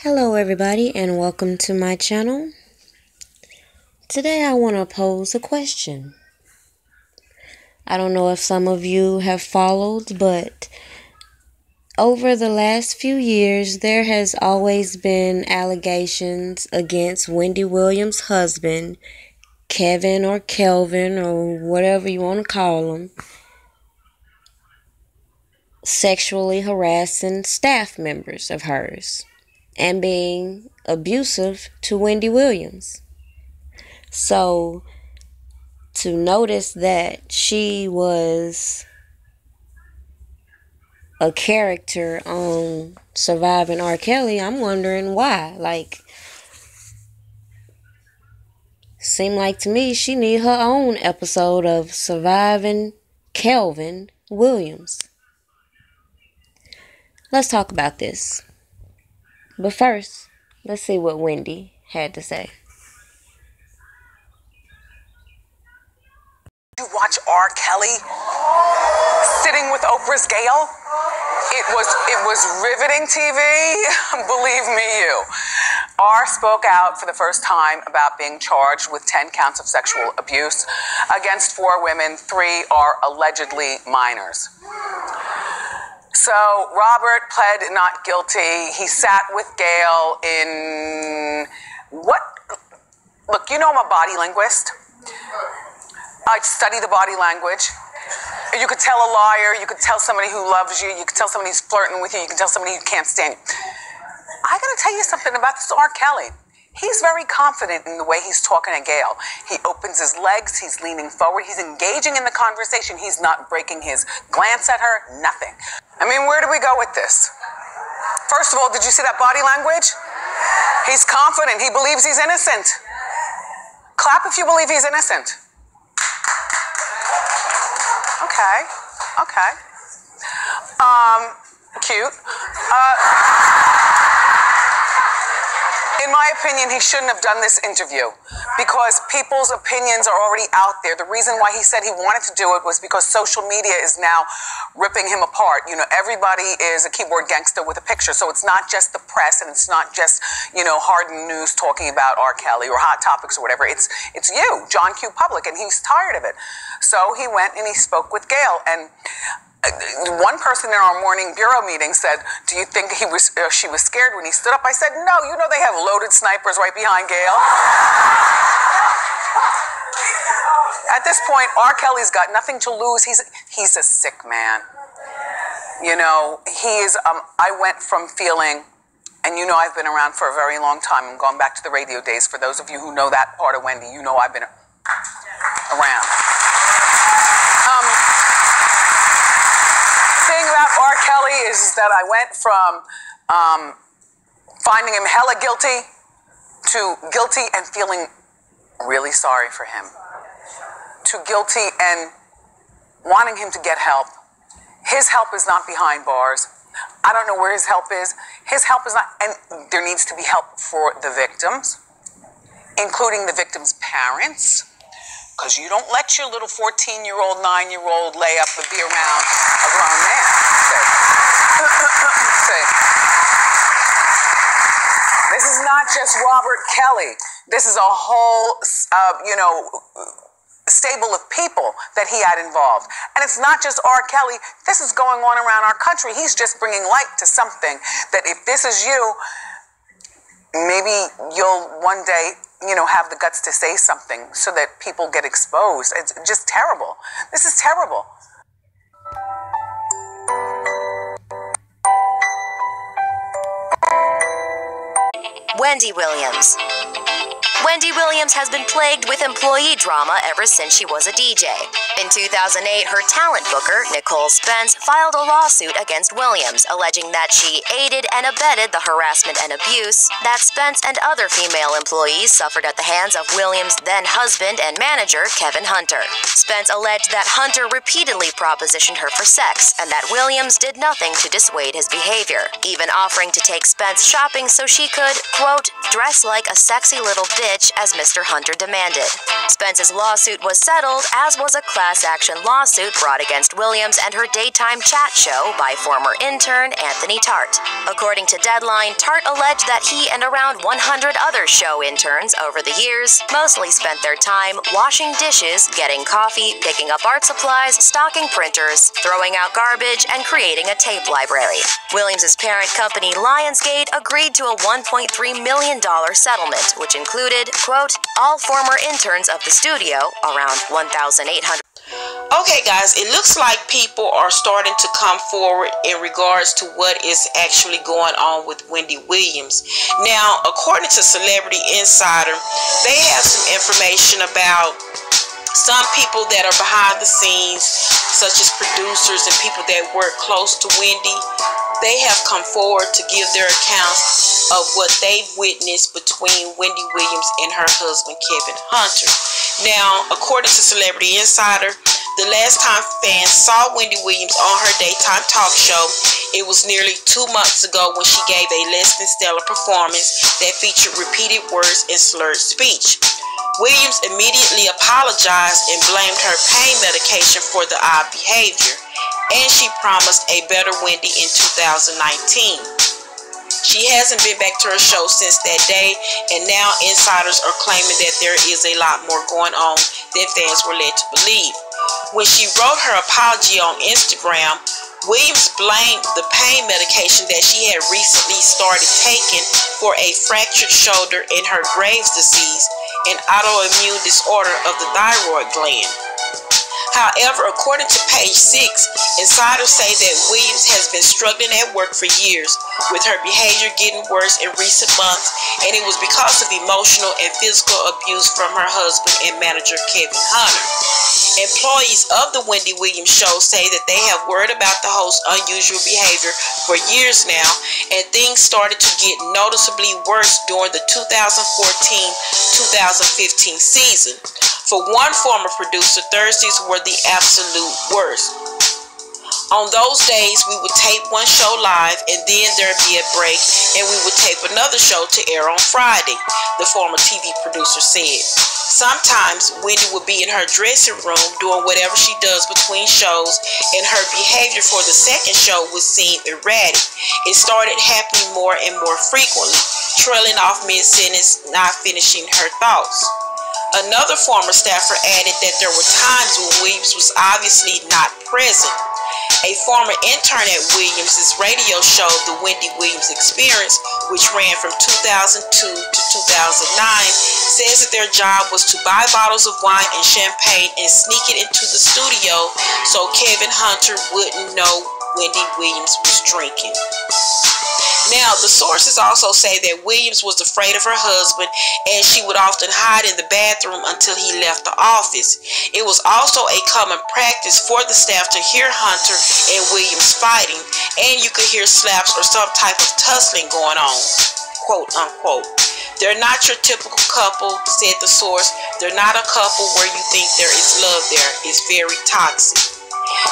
Hello everybody and welcome to my channel. Today I want to pose a question. I don't know if some of you have followed, but over the last few years there has always been allegations against Wendy Williams' husband, Kevin or Kelvin or whatever you want to call him, sexually harassing staff members of hers and being abusive to Wendy Williams. So, to notice that she was a character on Surviving R. Kelly, I'm wondering why. Seemed like to me she need her own episode of Surviving Kelvin Williams. Let's talk about this. But first, let's see what Wendy had to say. You watch R. Kelly sitting with Oprah's Gayle? It was riveting TV, believe me you. R spoke out for the first time about being charged with 10 counts of sexual abuse against 4 women. 3 are allegedly minors. So Robert pled not guilty. He sat with Gayle in what? Look, you know I'm a body linguist. I study the body language. You could tell a liar, you could tell somebody who loves you, you could tell somebody who's flirting with you can tell somebody who can't stand you. I gotta tell you something about this R. Kelly. He's very confident in the way he's talking to Gayle. He opens his legs, he's leaning forward, he's engaging in the conversation, he's not breaking his glance at her, nothing. I mean, where do we go with this? First of all, did you see that body language? He's confident, he believes he's innocent. Clap if you believe he's innocent. Okay. Cute. In my opinion, he shouldn't have done this interview because people's opinions are already out there. The reason why he said he wanted to do it was because social media is now ripping him apart. You know, everybody is a keyboard gangster with a picture. So it's not just the press and it's not just, hardened news talking about R. Kelly or Hot Topics or whatever. It's you, John Q. Public, and he's tired of it. So he went and he spoke with Gayle, and one person in our morning bureau meeting said, do you think she was scared when he stood up? I said, no, they have loaded snipers right behind Gayle. At this point, R. Kelly's got nothing to lose. He's a sick man. I went from feeling, and I've been around for a very long time. I'm going back to the radio days. For those of you who know that part of Wendy, I've been around. About R. Kelly is that I went from finding him hella guilty to guilty and feeling really sorry for him, to guilty and wanting him to get help. His help is not behind bars. I don't know where his help is. His help is not, and there needs to be help for the victims, including the victims' parents. Because you don't let your little 14-year-old, 9-year-old lay up and be around a grown man. See. This is not just Robert Kelly. This is a whole, stable of people that he had involved. And it's not just R. Kelly. This is going on around our country. He's just bringing light to something that if this is you, maybe you'll one day have the guts to say something so that people get exposed. It's just terrible. This is terrible. Wendy Williams. Wendy Williams has been plagued with employee drama ever since she was a DJ. In 2008, her talent booker, Nicole Spence, filed a lawsuit against Williams, alleging that she aided and abetted the harassment and abuse that Spence and other female employees suffered at the hands of Williams' then-husband and manager, Kevin Hunter. Spence alleged that Hunter repeatedly propositioned her for sex, and that Williams did nothing to dissuade his behavior, even offering to take Spence shopping so she could, quote, dress like a sexy little bitch pitch as Mr. Hunter demanded. Spence's lawsuit was settled, as was a class action lawsuit brought against Williams and her daytime chat show by former intern Anthony Tart. According to Deadline, Tart alleged that he and around 100 other show interns over the years mostly spent their time washing dishes, getting coffee, picking up art supplies, stocking printers, throwing out garbage, and creating a tape library. Williams' parent company Lionsgate agreed to a $1.3 million settlement, which included, quote, all former interns of the studio, around 1,800. Okay, guys, it looks like people are starting to come forward in regards to what is actually going on with Wendy Williams. Now, according to Celebrity Insider, they have some information about some people that are behind the scenes, such as producers and people that work close to Wendy. They have come forward to give their accounts of what they've witnessed between Wendy Williams and her husband, Kevin Hunter. Now, according to Celebrity Insider, the last time fans saw Wendy Williams on her daytime talk show, it was nearly 2 months ago when she gave a less than stellar performance that featured repeated words and slurred speech. Williams immediately apologized and blamed her pain medication for the odd behavior, and she promised a better Wendy in 2019. She hasn't been back to her show since that day, and now insiders are claiming that there is a lot more going on than fans were led to believe. When she wrote her apology on Instagram, Williams blamed the pain medication that she had recently started taking for a fractured shoulder and her Graves' disease, an autoimmune disorder of the thyroid gland. However, according to page 6, insiders say that Williams has been struggling at work for years, with her behavior getting worse in recent months, and it was because of emotional and physical abuse from her husband and manager Kevin Hunter. Employees of the Wendy Williams show say that they have worried about the host's unusual behavior for years now, and things started to get noticeably worse during the 2014-2015 season. For one former producer, Thursdays were the absolute worst. On those days, we would tape one show live, and then there'd be a break, and we would tape another show to air on Friday, the former TV producer said. Sometimes, Wendy would be in her dressing room doing whatever she does between shows, and her behavior for the second show would seem erratic. It started happening more and more frequently, trailing off mid-sentence, not finishing her thoughts. Another former staffer added that there were times when Williams was obviously not present. A former intern at Williams' radio show, The Wendy Williams Experience, which ran from 2002 to 2009, says that their job was to buy bottles of wine and champagne and sneak it into the studio so Kevin Hunter wouldn't know Wendy Williams was drinking. Now, the sources also say that Williams was afraid of her husband, and she would often hide in the bathroom until he left the office. It was also a common practice for the staff to hear Hunter and Williams fighting, and you could hear slaps or some type of tussling going on, quote unquote. They're not your typical couple, said the source. They're not a couple where you think there is love there. It's very toxic.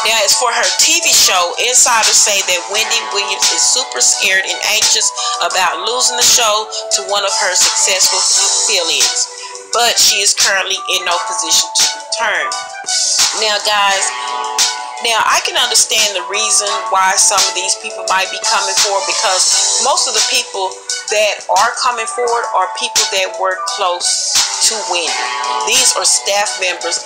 Now, as for her TV show, insiders say that Wendy Williams is super scared and anxious about losing the show to one of her successful affiliates, but she is currently in no position to return. Now, guys, I can understand the reason why some of these people might be coming forward, because most of the people that are coming forward are people that work close to Wendy. These are staff members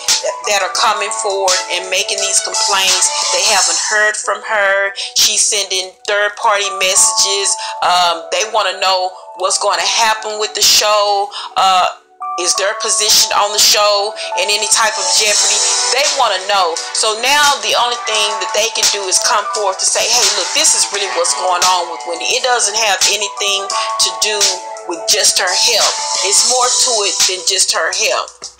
that are coming forward and making these complaints. They haven't heard from her. She's sending third-party messages. They want to know what's going to happen with the show. Is their position on the show in any type of jeopardy? They want to know. So now the only thing that they can do is come forth to say, hey, look, this is really what's going on with Wendy. It doesn't have anything to do with just her health. It's more to it than just her health.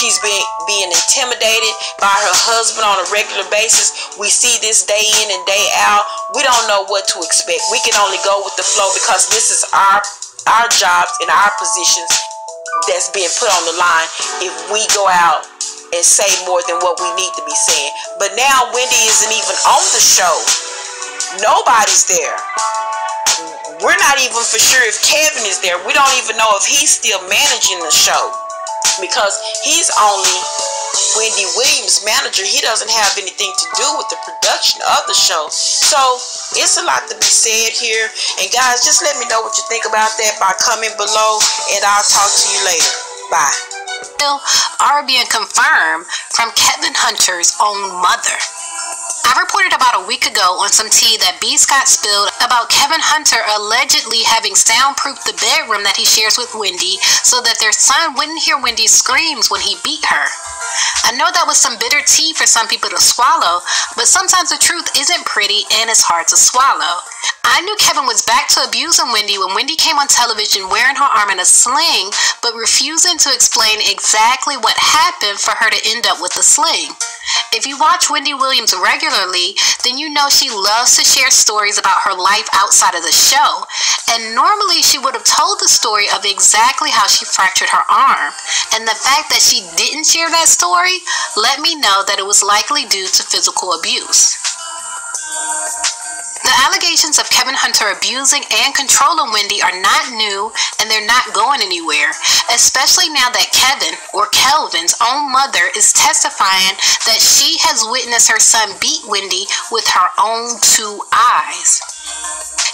She's being intimidated by her husband on a regular basis. We see this day in and day out. We don't know what to expect. We can only go with the flow, because this is our jobs and our positions that's being put on the line if we go out and say more than what we need to be saying. But now Wendy isn't even on the show. Nobody's there. We're not even for sure if Kevin is there. We don't even know if he's still managing the show, because he's only Wendy Williams' manager. He doesn't have anything to do with the production of the show. So it's a lot to be said here. And guys, just let me know what you think about that by comment below, and I'll talk to you later. Bye. Are being confirmed from Kevin Hunter's own mother. I reported about a week ago on some tea that B. Scott spilled about Kevin Hunter allegedly having soundproofed the bedroom that he shares with Wendy so that their son wouldn't hear Wendy's screams when he beat her. I know that was some bitter tea for some people to swallow, but sometimes the truth isn't pretty and it's hard to swallow. I knew Kevin was back to abusing Wendy when Wendy came on television wearing her arm in a sling, but refusing to explain exactly what happened for her to end up with the sling. If you watch Wendy Williams regularly, then you know she loves to share stories about her life outside of the show. And normally she would have told the story of exactly how she fractured her arm. And the fact that she didn't share that story let me know that it was likely due to physical abuse. The allegations of Kevin Hunter abusing and controlling Wendy are not new, and they're not going anywhere, especially now that Kevin, or Kelvin's own mother, is testifying that she has witnessed her son beat Wendy with her own two eyes.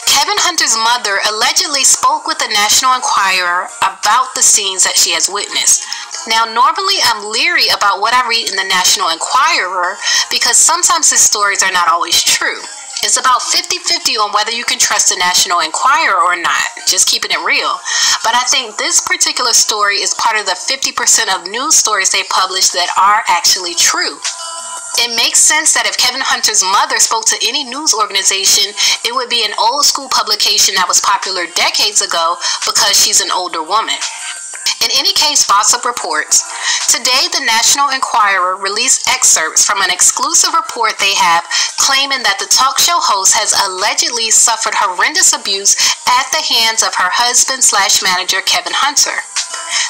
Kevin Hunter's mother allegedly spoke with the National Enquirer about the scenes that she has witnessed. Now, normally I'm leery about what I read in the National Enquirer because sometimes the stories are not always true. It's about 50-50 on whether you can trust the National Enquirer or not, just keeping it real. But I think this particular story is part of the 50% of news stories they publish that are actually true. It makes sense that if Kevin Hunter's mother spoke to any news organization, it would be an old school publication that was popular decades ago because she's an older woman. In any case, Bossip reports, today the National Enquirer released excerpts from an exclusive report they have claiming that the talk show host has allegedly suffered horrendous abuse at the hands of her husband/manager Kevin Hunter.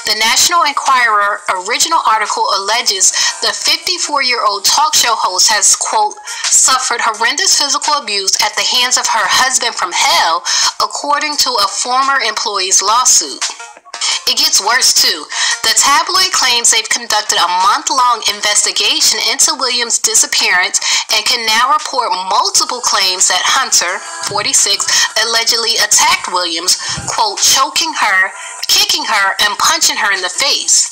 The National Enquirer original article alleges the 54-year-old talk show host has, quote, suffered horrendous physical abuse at the hands of her husband from hell, according to a former employee's lawsuit. It gets worse, too. The tabloid claims they've conducted a month-long investigation into Williams' disappearance and can now report multiple claims that Hunter, 46, allegedly attacked Williams, quote, choking her, kicking her, and punching her in the face.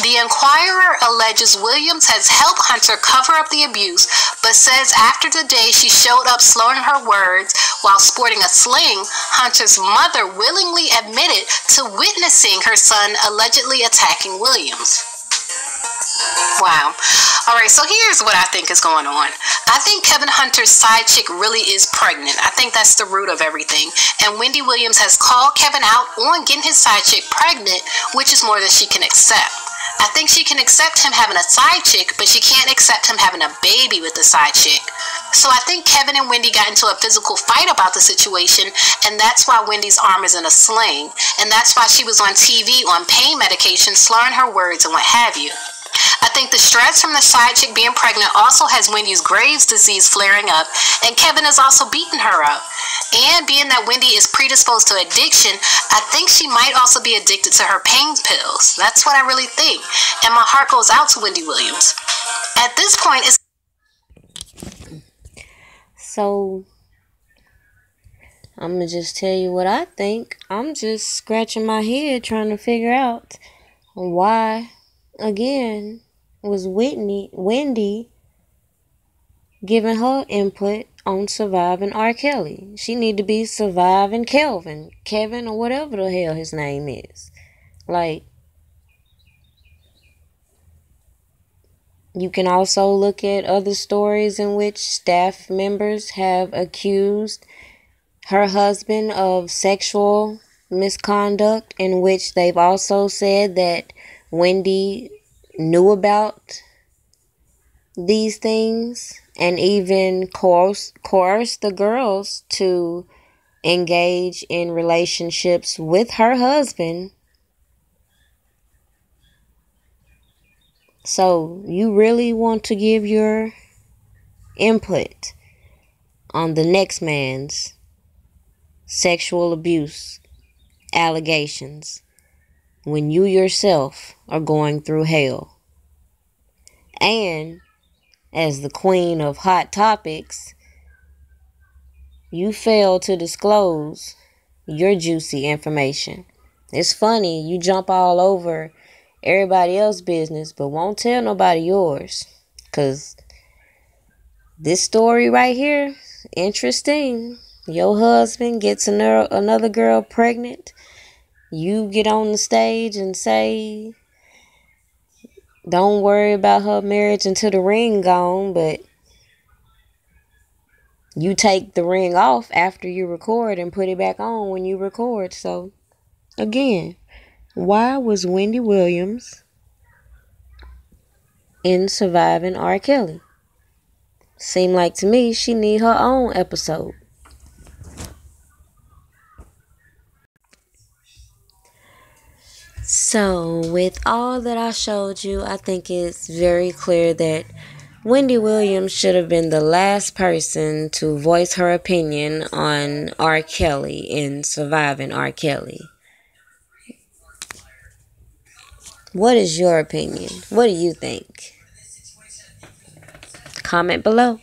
The Enquirer alleges Williams has helped Hunter cover up the abuse, but says after the day she showed up slurring her words while sporting a sling, Hunter's mother willingly admitted to witnessing her son allegedly attacking Williams. Wow. Alright, so here's what I think is going on. I think Kevin Hunter's side chick really is pregnant. I think that's the root of everything. And Wendy Williams has called Kevin out on getting his side chick pregnant, which is more than she can accept. I think she can accept him having a side chick, but she can't accept him having a baby with the side chick. So I think Kevin and Wendy got into a physical fight about the situation, and that's why Wendy's arm is in a sling. And that's why she was on TV on pain medication, slurring her words and what have you. I think the stress from the side chick being pregnant also has Wendy's Graves' disease flaring up, and Kevin is also beating her up. And being that Wendy is predisposed to addiction, I think she might also be addicted to her pain pills. That's what I really think. And my heart goes out to Wendy Williams. At this point, it's... So, I'm going to just tell you what I think. I'm just scratching my head trying to figure out why, again, was Wendy giving her input on surviving R. Kelly. She need to be surviving Kevin, or whatever the hell his name is. Like, you can also look at other stories in which staff members have accused her husband of sexual misconduct, in which they've also said that Wendy knew about these things and even coerced the girls to engage in relationships with her husband. So you really want to give your input on the next man's sexual abuse allegations when you yourself are going through hell? And as the queen of hot topics, you fail to disclose your juicy information. It's funny, you jump all over everybody else's business, but won't tell nobody yours. Because this story right here, interesting. Your husband gets another girl pregnant. You get on the stage and say, don't worry about her marriage until the ring gone, but you take the ring off after you record and put it back on when you record. So, again, why was Wendy Williams in Surviving R. Kelly? Seemed like to me she need her own episode. So, with all that I showed you, I think it's very clear that Wendy Williams should have been the last person to voice her opinion on R. Kelly in Surviving R. Kelly. What is your opinion? What do you think? Comment below.